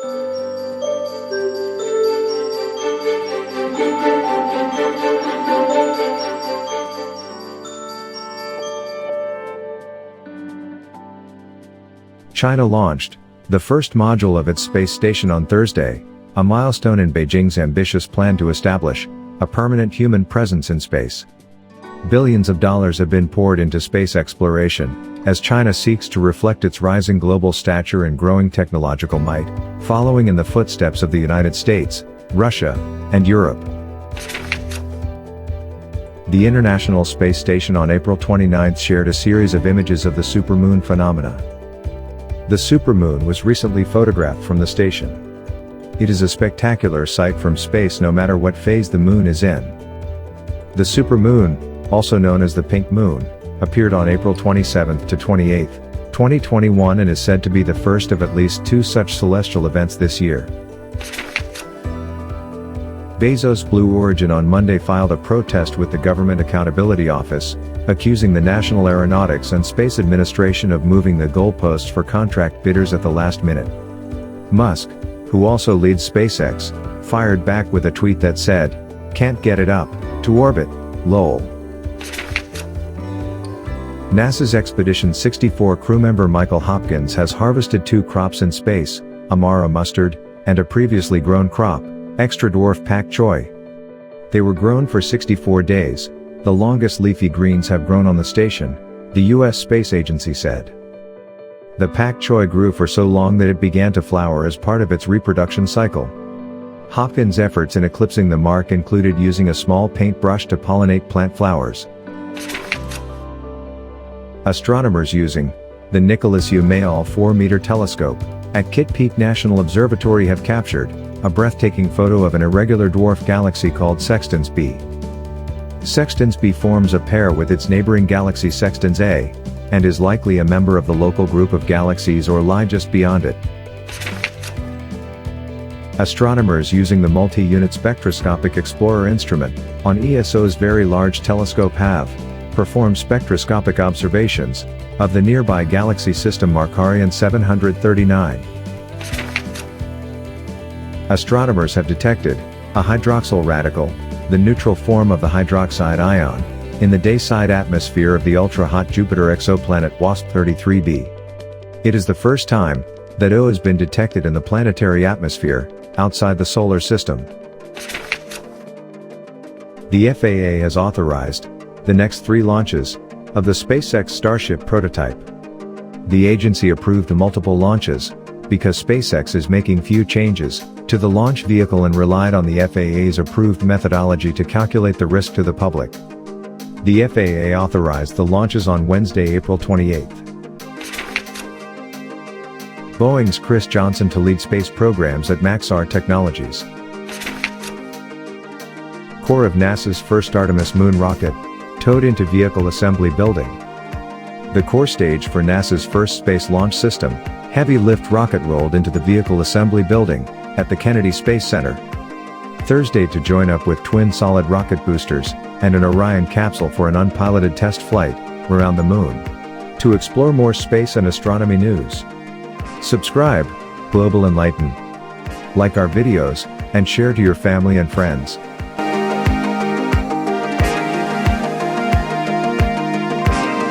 China launched the first module of its space station on Thursday, a milestone in Beijing's ambitious plan to establish a permanent human presence in space. Billions of dollars have been poured into space exploration, as China seeks to reflect its rising global stature and growing technological might, following in the footsteps of the United States, Russia, and Europe. The International Space Station on April 29 shared a series of images of the supermoon phenomena. The supermoon was recently photographed from the station. It is a spectacular sight from space no matter what phase the moon is in. The supermoon, also known as the pink moon, appeared on April 27 to 28, 2021 and is said to be the first of at least two such celestial events this year. Bezos Blue Origin on Monday filed a protest with the Government Accountability Office, accusing the National Aeronautics and Space Administration of moving the goalposts for contract bidders at the last minute. Musk, who also leads SpaceX, fired back with a tweet that said, "Can't get it up to orbit, lol." NASA's Expedition 64 crewmember Michael Hopkins has harvested two crops in space, Amara mustard, and a previously grown crop, extra-dwarf pak choi. They were grown for 64 days, the longest leafy greens have grown on the station, the U.S. Space Agency said. The pak choi grew for so long that it began to flower as part of its reproduction cycle. Hopkins' efforts in eclipsing the mark included using a small paintbrush to pollinate plant flowers. Astronomers using the Nicholas U. Mayall 4-meter telescope at Kitt Peak National Observatory have captured a breathtaking photo of an irregular dwarf galaxy called Sextans B. Sextans B forms a pair with its neighboring galaxy Sextans A, and is likely a member of the local group of galaxies or lie just beyond it. Astronomers using the Multi-Unit Spectroscopic Explorer instrument on ESO's Very Large Telescope have performed spectroscopic observations of the nearby galaxy system Markarian 739. Astronomers have detected a hydroxyl radical, the neutral form of the hydroxide ion, in the day-side atmosphere of the ultra-hot Jupiter exoplanet WASP-33b. It is the first time that O has been detected in the planetary atmosphere outside the solar system. The FAA has authorized the next 3 launches of the SpaceX Starship prototype. The agency approved multiple launches because SpaceX is making few changes to the launch vehicle and relied on the FAA's approved methodology to calculate the risk to the public. The FAA authorized the launches on Wednesday, April 28. Boeing's Chris Johnson to lead space programs at Maxar Technologies. Core of NASA's first Artemis moon rocket towed into vehicle assembly building. The core stage for NASA's first space launch system, heavy lift rocket rolled into the vehicle assembly building at the Kennedy Space Center Thursday to join up with twin solid rocket boosters and an Orion capsule for an unpiloted test flight around the moon. To explore more space and astronomy news, subscribe, Global Enlighten, like our videos, and share to your family and friends.